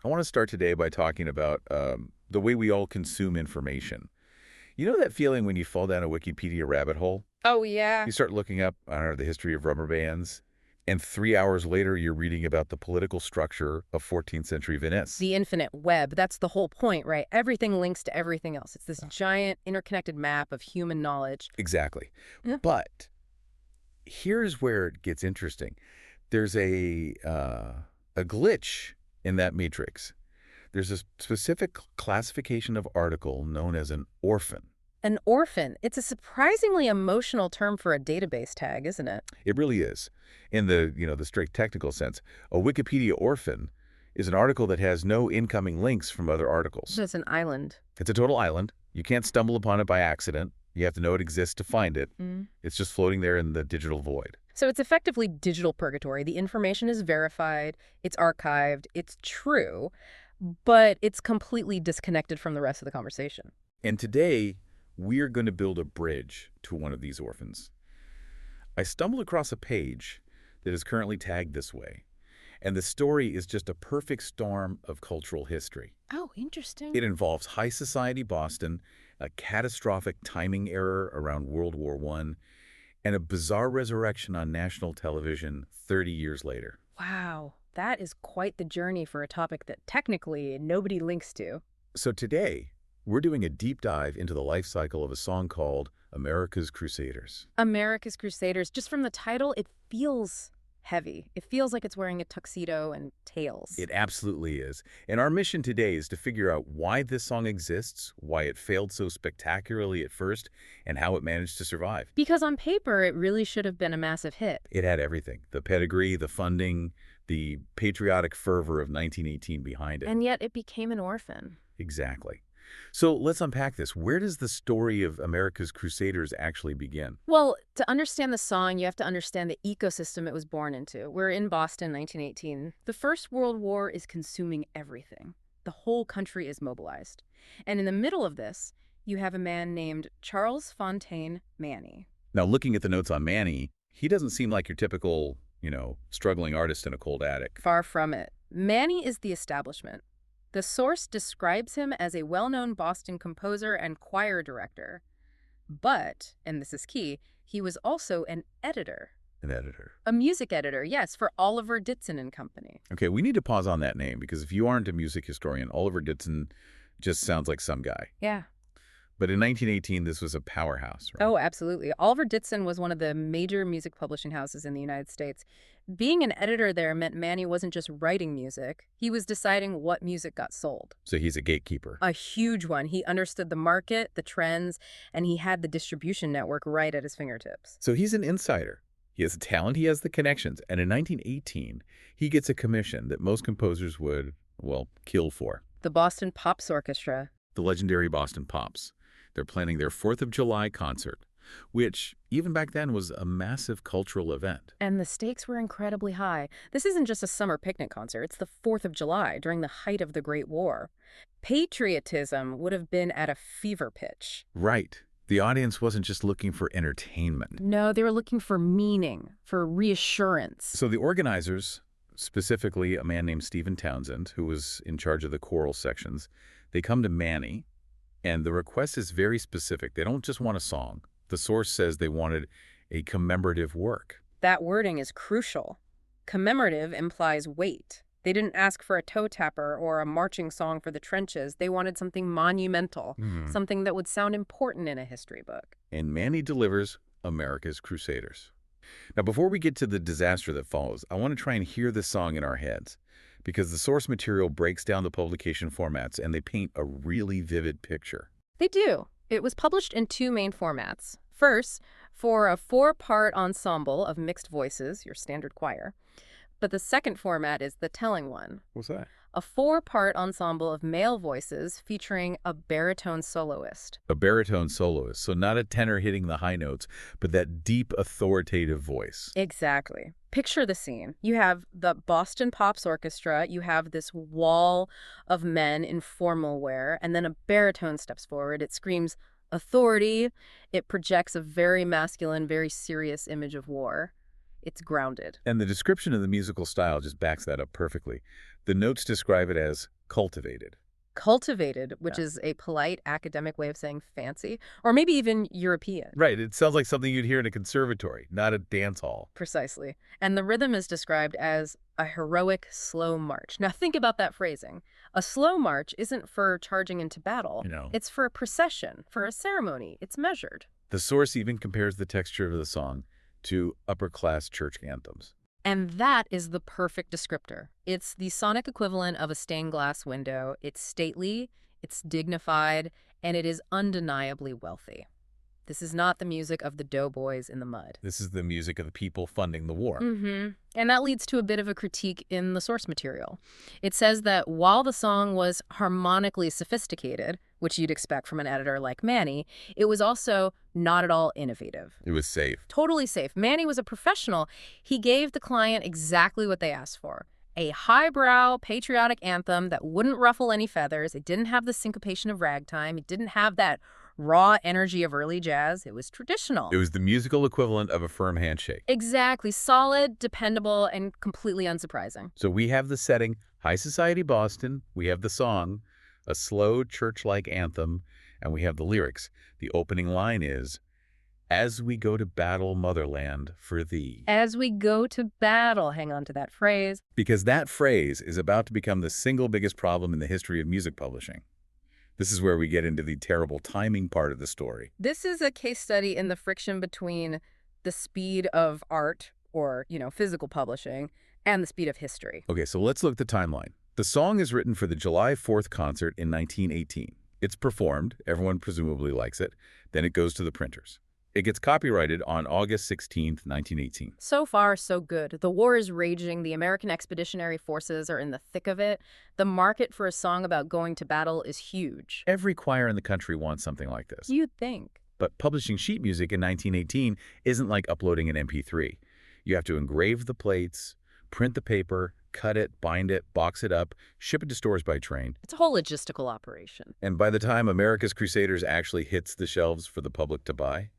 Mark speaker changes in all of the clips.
Speaker 1: I want to start today by talking about the way we all consume information. You know that feeling when you fall down a Wikipedia rabbit hole?
Speaker 2: Oh, yeah.
Speaker 1: You start looking up, I don't know, the history of rubber bands, and 3 hours later you're reading about the political structure of 14th century Venice.
Speaker 2: The infinite web. That's the whole point, right? Everything links to everything else. It's this giant interconnected map of human knowledge.
Speaker 1: Exactly.
Speaker 2: Yeah.
Speaker 1: But here's where it gets interesting. There's a glitch in that matrix. There's a specific classification of article known as an orphan.
Speaker 2: An orphan. It's a surprisingly emotional term for a database tag, isn't it?
Speaker 1: It really is. In the strict technical sense, a Wikipedia orphan is an article that has no incoming links from other articles.
Speaker 2: It's an island.
Speaker 1: It's a total island. You can't stumble upon it by accident. You have to know it exists to find it. It's just floating there in the digital void.
Speaker 2: So it's effectively digital purgatory. The information is verified, it's archived, it's true, but it's completely disconnected from the rest of the conversation.
Speaker 1: And today, we're going to build a bridge to one of these orphans. I stumbled across a page that is currently tagged this way, and the story is just a perfect storm of cultural history.
Speaker 2: Oh, interesting.
Speaker 1: It involves high society Boston, a catastrophic timing error around World War I, and a bizarre resurrection on national television 30 years later.
Speaker 2: Wow, that is quite the journey for a topic that technically nobody links to.
Speaker 1: So today, we're doing a deep dive into the life cycle of a song called America's Crusaders.
Speaker 2: America's Crusaders, just from the title, it feels heavy. It feels like it's wearing a tuxedo and tails.
Speaker 1: It absolutely is. And our mission today is to figure out why this song exists, why it failed so spectacularly at first, and how it managed to survive.
Speaker 2: Because on paper, it really should have been a massive hit.
Speaker 1: It had everything. The pedigree, the funding, the patriotic fervor of 1918 behind it.
Speaker 2: And yet it became an orphan.
Speaker 1: Exactly. So let's unpack this. Where does the story of America's Crusaders actually begin?
Speaker 2: Well, to understand the song, you have to understand the ecosystem it was born into. We're in Boston, 1918. The First World War is consuming everything. The whole country is mobilized. And in the middle of this, you have a man named Charles Fonteyn Manney.
Speaker 1: Now, looking at the notes on Manney, he doesn't seem like your typical, struggling artist in a cold attic.
Speaker 2: Far from it. Manney is the establishment. The source describes him as a well-known Boston composer and choir director. But, and this is key, he was also an editor.
Speaker 1: An editor.
Speaker 2: A music editor, yes, for Oliver Ditson and Company.
Speaker 1: Okay, we need to pause on that name because if you aren't a music historian, Oliver Ditson just sounds like some guy.
Speaker 2: Yeah.
Speaker 1: But in 1918, this was a powerhouse, right?
Speaker 2: Oh, absolutely. Oliver Ditson was one of the major music publishing houses in the United States. Being an editor there meant Manney wasn't just writing music. He was deciding what music got sold.
Speaker 1: So he's a gatekeeper.
Speaker 2: A huge one. He understood the market, the trends, and he had the distribution network right at his fingertips.
Speaker 1: So he's an insider. He has the talent, he has the connections. And in 1918, he gets a commission that most composers would, kill for.
Speaker 2: The Boston Pops Orchestra.
Speaker 1: The legendary Boston Pops. They're planning their 4th of July concert, which, even back then, was a massive cultural event.
Speaker 2: And the stakes were incredibly high. This isn't just a summer picnic concert. It's the 4th of July, during the height of the Great War. Patriotism would have been at a fever pitch.
Speaker 1: Right. The audience wasn't just looking for entertainment.
Speaker 2: No, they were looking for meaning, for reassurance.
Speaker 1: So the organizers, specifically a man named Stephen Townsend, who was in charge of the choral sections, they come to Manney, and the request is very specific. They don't just want a song. The source says they wanted a commemorative work.
Speaker 2: That wording is crucial. Commemorative implies weight. They didn't ask for a toe tapper or a marching song for the trenches. They wanted something monumental, something that would sound important in a history book.
Speaker 1: And Manney delivers America's Crusaders. Now, before we get to the disaster that follows, I want to try and hear this song in our heads, because the source material breaks down the publication formats and they paint a really vivid picture.
Speaker 2: They do. It was published in 2 main formats. First, for a 4-part ensemble of mixed voices, your standard choir. But the second format is the telling one.
Speaker 1: What's that?
Speaker 2: A 4-part ensemble of male voices featuring a baritone soloist.
Speaker 1: A baritone soloist, so not a tenor hitting the high notes, but that deep, authoritative voice.
Speaker 2: Exactly. Picture the scene. You have the Boston Pops Orchestra, you have this wall of men in formal wear, and then a baritone steps forward. It screams authority. It projects a very masculine, very serious image of war. It's grounded.
Speaker 1: And the description of the musical style just backs that up perfectly. The notes describe it as cultivated.
Speaker 2: Cultivated, which is a polite academic way of saying fancy, or maybe even European.
Speaker 1: Right. It sounds like something you'd hear in a conservatory, not a dance hall.
Speaker 2: Precisely. And the rhythm is described as a heroic slow march. Now think about that phrasing. A slow march isn't for charging into battle. It's for a procession, for a ceremony. It's measured.
Speaker 1: The source even compares the texture of the song to upper-class church anthems.
Speaker 2: And that is the perfect descriptor. It's the sonic equivalent of a stained glass window. It's stately, it's dignified, and it is undeniably wealthy. This is not the music of the doughboys in the mud.
Speaker 1: This is the music of the people funding the war.
Speaker 2: And that leads to a bit of a critique in the source material. It says that while the song was harmonically sophisticated, which you'd expect from an editor like Manney, it was also not at all innovative.
Speaker 1: It was safe.
Speaker 2: Totally safe. Manney was a professional. He gave the client exactly what they asked for. A highbrow, patriotic anthem that wouldn't ruffle any feathers. It didn't have the syncopation of ragtime. It didn't have that raw energy of early jazz. It was traditional.
Speaker 1: It was the musical equivalent of a firm handshake.
Speaker 2: Exactly. Solid, dependable, and completely unsurprising.
Speaker 1: So we have the setting, high society Boston. We have the song, a slow church-like anthem, and we have the lyrics. The opening line is, "As we go to battle, motherland, for thee."
Speaker 2: As we go to battle, hang on to that phrase.
Speaker 1: Because that phrase is about to become the single biggest problem in the history of music publishing. This is where we get into the terrible timing part of the story.
Speaker 2: This is a case study in the friction between the speed of art, or, physical publishing, and the speed of history.
Speaker 1: Okay, so let's look at the timeline. The song is written for the July 4th concert in 1918. It's performed, everyone presumably likes it, then it goes to the printers. It gets copyrighted on August 16th, 1918.
Speaker 2: So far, so good. The war is raging. The American Expeditionary Forces are in the thick of it. The market for a song about going to battle is huge.
Speaker 1: Every choir in the country wants something like this.
Speaker 2: You'd think.
Speaker 1: But publishing sheet music in 1918 isn't like uploading an MP3. You have to engrave the plates, print the paper, cut it, bind it, box it up, ship it to stores by train.
Speaker 2: It's a whole logistical operation.
Speaker 1: And by the time America's Crusaders actually hits the shelves for the public to buy,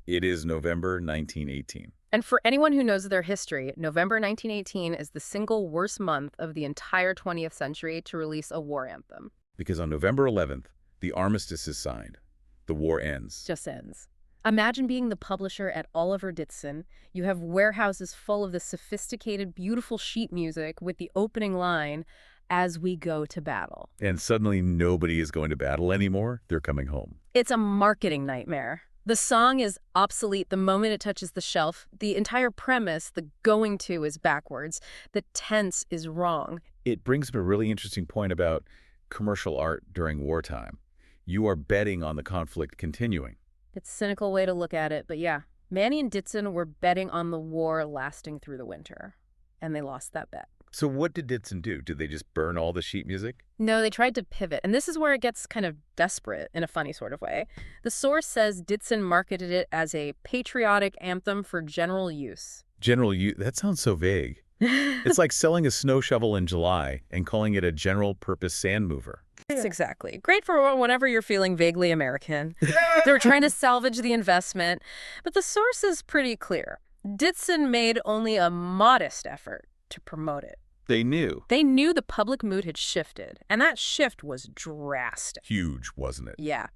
Speaker 1: it is November 1918.
Speaker 2: And for anyone who knows their history, November 1918 is the single worst month of the entire 20th century to release a war anthem.
Speaker 1: Because on November 11th, the armistice is signed. The war ends.
Speaker 2: Just ends. Imagine being the publisher at Oliver Ditson. You have warehouses full of the sophisticated, beautiful sheet music with the opening line, "As we go to battle."
Speaker 1: And suddenly nobody is going to battle anymore. They're coming home.
Speaker 2: It's a marketing nightmare. The song is obsolete the moment it touches the shelf. The entire premise, the going to, is backwards. The tense is wrong.
Speaker 1: It brings up a really interesting point about commercial art during wartime. You are betting on the conflict continuing.
Speaker 2: It's a cynical way to look at it, but yeah. Manney and Ditson were betting on the war lasting through the winter, and they lost that bet.
Speaker 1: So what did Ditson do? Did they just burn all the sheet music?
Speaker 2: No, they tried to pivot, and this is where it gets kind of desperate in a funny sort of way. The source says Ditson marketed it as a patriotic anthem for general use.
Speaker 1: General use? That sounds so vague. It's like selling a snow shovel in July and calling it a general-purpose sand mover.
Speaker 2: Yes, exactly. Great for whenever you're feeling vaguely American. They were trying to salvage the investment, but the source is pretty clear. Ditson made only a modest effort to promote it.
Speaker 1: They knew.
Speaker 2: They knew the public mood had shifted, and that shift was drastic.
Speaker 1: Huge, wasn't it?
Speaker 2: Yeah.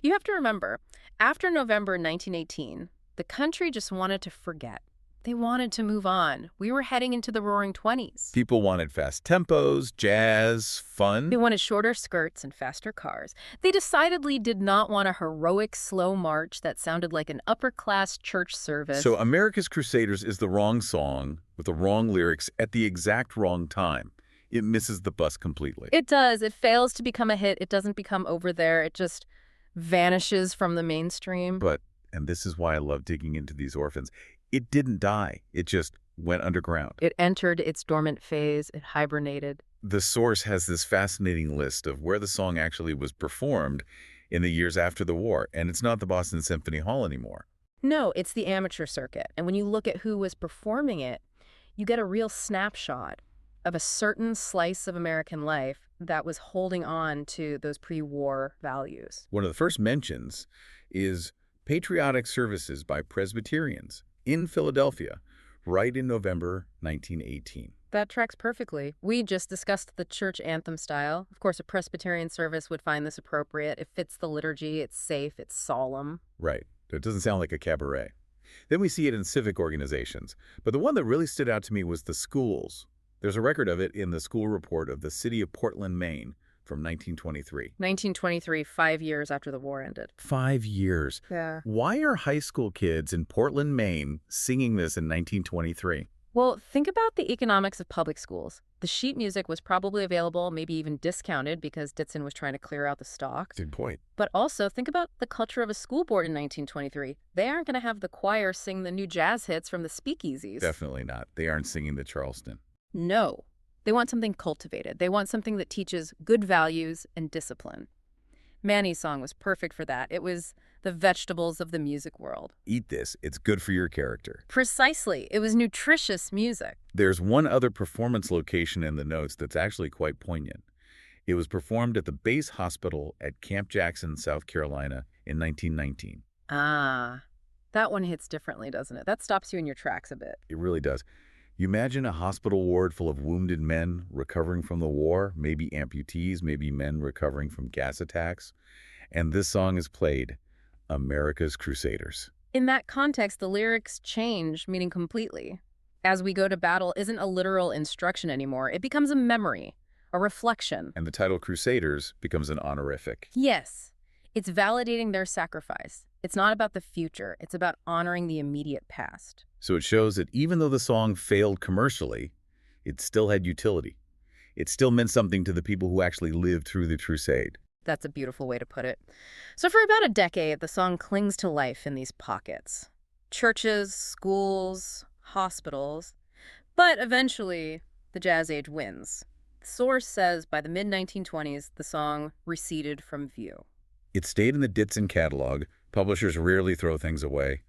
Speaker 2: You have to remember, after November 1918, the country just wanted to forget. They wanted to move on. We were heading into the Roaring '20s.
Speaker 1: People wanted fast tempos, jazz, fun.
Speaker 2: They wanted shorter skirts and faster cars. They decidedly did not want a heroic slow march that sounded like an upper-class church service.
Speaker 1: So America's Crusaders is the wrong song with the wrong lyrics at the exact wrong time. It misses the bus completely.
Speaker 2: It does. It fails to become a hit. It doesn't become over there. It just vanishes from the mainstream.
Speaker 1: But, and this is why I love digging into these orphans, it didn't die. It just went underground.
Speaker 2: It entered its dormant phase. It hibernated.
Speaker 1: The source has this fascinating list of where the song actually was performed in the years after the war, and it's not the Boston Symphony Hall anymore.
Speaker 2: No, it's the amateur circuit. And when you look at who was performing it, you get a real snapshot of a certain slice of American life that was holding on to those pre-war values.
Speaker 1: One of the first mentions is patriotic services by Presbyterians in Philadelphia, right in November 1918.
Speaker 2: That tracks perfectly. We just discussed the church anthem style. Of course, a Presbyterian service would find this appropriate. It fits the liturgy, it's safe, it's solemn.
Speaker 1: Right. It doesn't sound like a cabaret. Then we see it in civic organizations. But the one that really stood out to me was the schools. There's a record of it in the school report of the city of Portland, Maine from 1923.
Speaker 2: 1923, 5 years after the war ended.
Speaker 1: 5 years.
Speaker 2: Yeah.
Speaker 1: Why are high school kids in Portland, Maine singing this in 1923?
Speaker 2: Well, think about the economics of public schools. The sheet music was probably available, maybe even discounted because Ditson was trying to clear out the stock.
Speaker 1: Good point.
Speaker 2: But also, think about the culture of a school board in 1923. They aren't going to have the choir sing the new jazz hits from the speakeasies.
Speaker 1: Definitely not. They aren't singing the Charleston.
Speaker 2: No. They want something cultivated. They want something that teaches good values and discipline. Manney's song was perfect for that. It was the vegetables of the music world.
Speaker 1: Eat this. It's good for your character.
Speaker 2: Precisely. It was nutritious music.
Speaker 1: There's one other performance location in the notes that's actually quite poignant. It was performed at the base hospital at Camp Jackson, South Carolina in 1919.
Speaker 2: Ah, that one hits differently, doesn't it? That stops you in your tracks a bit.
Speaker 1: It really does. You imagine a hospital ward full of wounded men recovering from the war, maybe amputees, maybe men recovering from gas attacks. And this song is played, America's Crusaders.
Speaker 2: In that context, the lyrics change meaning completely. As we go to battle isn't a literal instruction anymore. It becomes a memory, a reflection.
Speaker 1: And the title Crusaders becomes an honorific.
Speaker 2: Yes, it's validating their sacrifice. It's not about the future. It's about honoring the immediate past.
Speaker 1: So it shows that even though the song failed commercially, it still had utility. It still meant something to the people who actually lived through the Crusade.
Speaker 2: That's a beautiful way to put it. So for about a decade, the song clings to life in these pockets. Churches, schools, hospitals. But eventually, the Jazz Age wins. The source says by the mid-1920s, the song receded from view.
Speaker 1: It stayed in the Ditson catalog. Publishers rarely throw things away.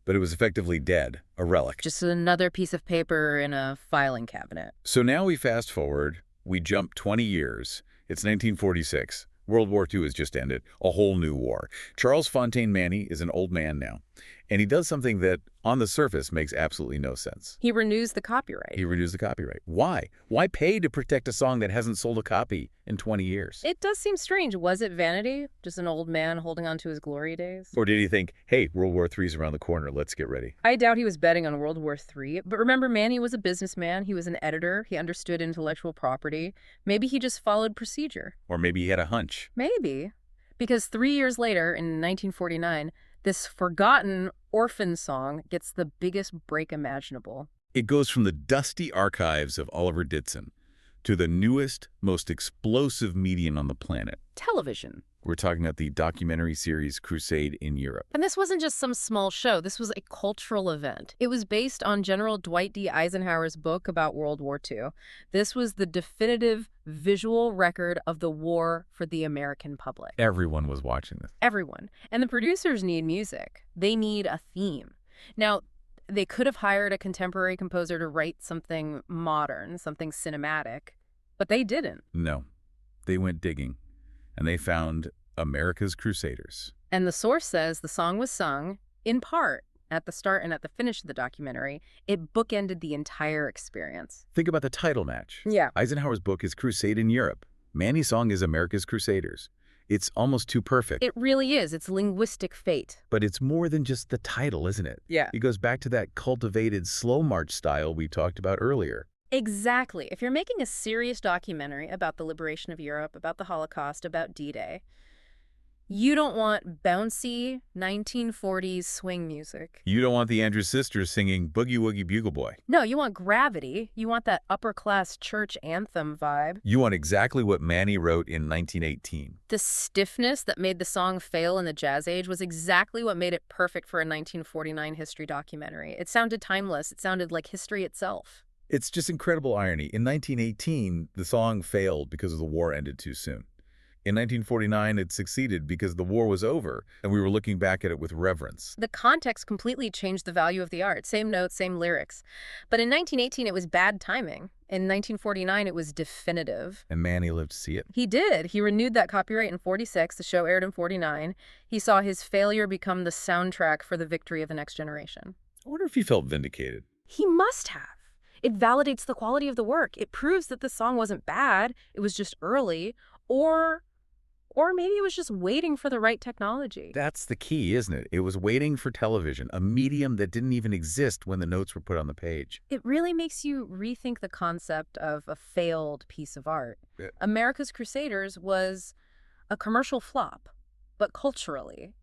Speaker 1: But it was effectively dead, a relic.
Speaker 2: Just another piece of paper in a filing cabinet.
Speaker 1: So now we fast forward. We jump 20 years. It's 1946. World War II has just ended. A whole new war. Charles Fonteyn Manney is an old man now. And he does something that, on the surface, makes absolutely no sense.
Speaker 2: He renews the copyright.
Speaker 1: He renews the copyright. Why? Why pay to protect a song that hasn't sold a copy in 20 years?
Speaker 2: It does seem strange. Was it vanity? Just an old man holding on to his glory days?
Speaker 1: Or did he think, hey, World War III's around the corner, let's get ready?
Speaker 2: I doubt he was betting on World War III. But remember, Manney was a businessman. He was an editor. He understood intellectual property. Maybe he just followed procedure.
Speaker 1: Or maybe he had a hunch.
Speaker 2: Maybe. Because 3 years later, in 1949, this forgotten orphan song gets the biggest break imaginable.
Speaker 1: It goes from the dusty archives of Oliver Ditson to the newest, most explosive medium on the planet.
Speaker 2: Television.
Speaker 1: We're talking about the documentary series Crusade in Europe.
Speaker 2: And this wasn't just some small show. This was a cultural event. It was based on General Dwight D. Eisenhower's book about World War II. This was the definitive visual record of the war for the American public.
Speaker 1: Everyone was watching this.
Speaker 2: Everyone. And the producers need music. They need a theme. Now, they could have hired a contemporary composer to write something modern, something cinematic, but they didn't.
Speaker 1: No. They went digging. And they found America's Crusaders.
Speaker 2: And the source says the song was sung, in part, at the start and at the finish of the documentary. It bookended the entire experience.
Speaker 1: Think about the title match.
Speaker 2: Yeah.
Speaker 1: Eisenhower's book is Crusade in Europe. Manney's song is America's Crusaders. It's almost too perfect.
Speaker 2: It really is. It's linguistic fate.
Speaker 1: But it's more than just the title, isn't it?
Speaker 2: Yeah.
Speaker 1: It goes back to that cultivated slow march style we talked about earlier.
Speaker 2: Exactly. If you're making a serious documentary about the liberation of Europe, about the Holocaust, about D-Day, you don't want bouncy 1940s swing music.
Speaker 1: You don't want the Andrews Sisters singing Boogie Woogie Bugle Boy.
Speaker 2: No, you want gravity. You want that upper-class church anthem vibe.
Speaker 1: You want exactly what Manney wrote in 1918.
Speaker 2: The stiffness that made the song fail in the Jazz Age was exactly what made it perfect for a 1949 history documentary. It sounded timeless. It sounded like history itself.
Speaker 1: It's just incredible irony. In 1918, the song failed because the war ended too soon. In 1949, it succeeded because the war was over, and we were looking back at it with reverence.
Speaker 2: The context completely changed the value of the art. Same notes, same lyrics. But in 1918, it was bad timing. In 1949, it was definitive.
Speaker 1: And Manney lived to see it.
Speaker 2: He did. He renewed that copyright in 46. The show aired in 49. He saw his failure become the soundtrack for the victory of the next generation.
Speaker 1: I wonder if he felt vindicated.
Speaker 2: He must have. It validates the quality of the work. It proves that the song wasn't bad, it was just early, or maybe it was just waiting for the right technology.
Speaker 1: That's the key, isn't it? It was waiting for television, a medium that didn't even exist when the notes were put on the page.
Speaker 2: It really makes you rethink the concept of a failed piece of art.
Speaker 1: Yeah.
Speaker 2: America's Crusaders was a commercial flop, but culturally,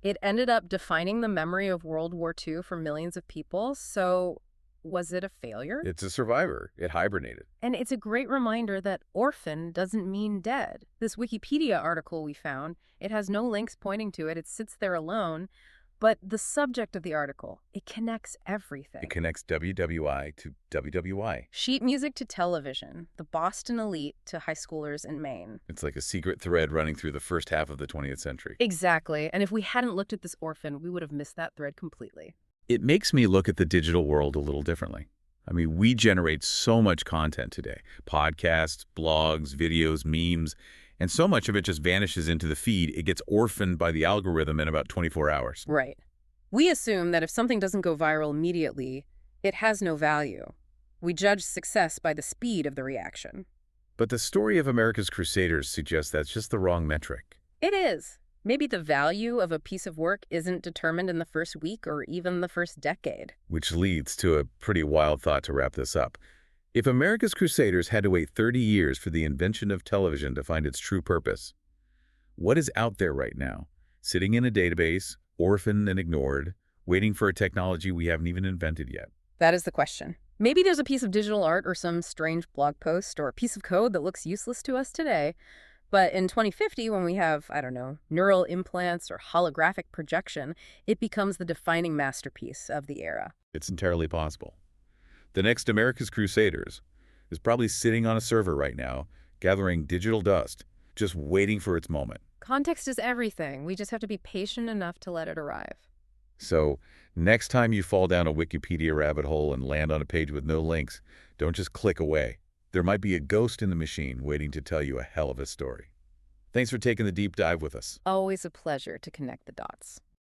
Speaker 2: it ended up defining the memory of World War II for millions of people. So was it a failure?
Speaker 1: It's a survivor. It hibernated.
Speaker 2: And it's a great reminder that orphan doesn't mean dead. This Wikipedia article we found, it has no links pointing to it. It sits there alone. But the subject of the article, it connects everything.
Speaker 1: It connects WWI to WWI.
Speaker 2: Sheet music to television, the Boston elite to high schoolers in Maine.
Speaker 1: It's like a secret thread running through the first half of the 20th century.
Speaker 2: Exactly. And if we hadn't looked at this orphan, we would have missed that thread completely.
Speaker 1: It makes me look at the digital world a little differently. I mean, we generate so much content today. Podcasts, blogs, videos, memes, and so much of it just vanishes into the feed. It gets orphaned by the algorithm in about 24 hours.
Speaker 2: Right. We assume that if something doesn't go viral immediately, it has no value. We judge success by the speed of the reaction.
Speaker 1: But the story of America's Crusaders suggests that's just the wrong metric.
Speaker 2: It is. Maybe the value of a piece of work isn't determined in the first week or even the first decade.
Speaker 1: Which leads to a pretty wild thought to wrap this up. If America's Crusaders had to wait 30 years for the invention of television to find its true purpose, what is out there right now, sitting in a database, orphaned and ignored, waiting for a technology we haven't even invented yet?
Speaker 2: That is the question. Maybe there's a piece of digital art or some strange blog post or a piece of code that looks useless to us today. But in 2050, when we have, I don't know, neural implants or holographic projection, it becomes the defining masterpiece of the era.
Speaker 1: It's entirely possible. The next America's Crusaders is probably sitting on a server right now, gathering digital dust, just waiting for its moment.
Speaker 2: Context is everything. We just have to be patient enough to let it arrive.
Speaker 1: So next time you fall down a Wikipedia rabbit hole and land on a page with no links, don't just click away. There might be a ghost in the machine waiting to tell you a hell of a story. Thanks for taking the deep dive with us.
Speaker 2: Always a pleasure to connect the dots.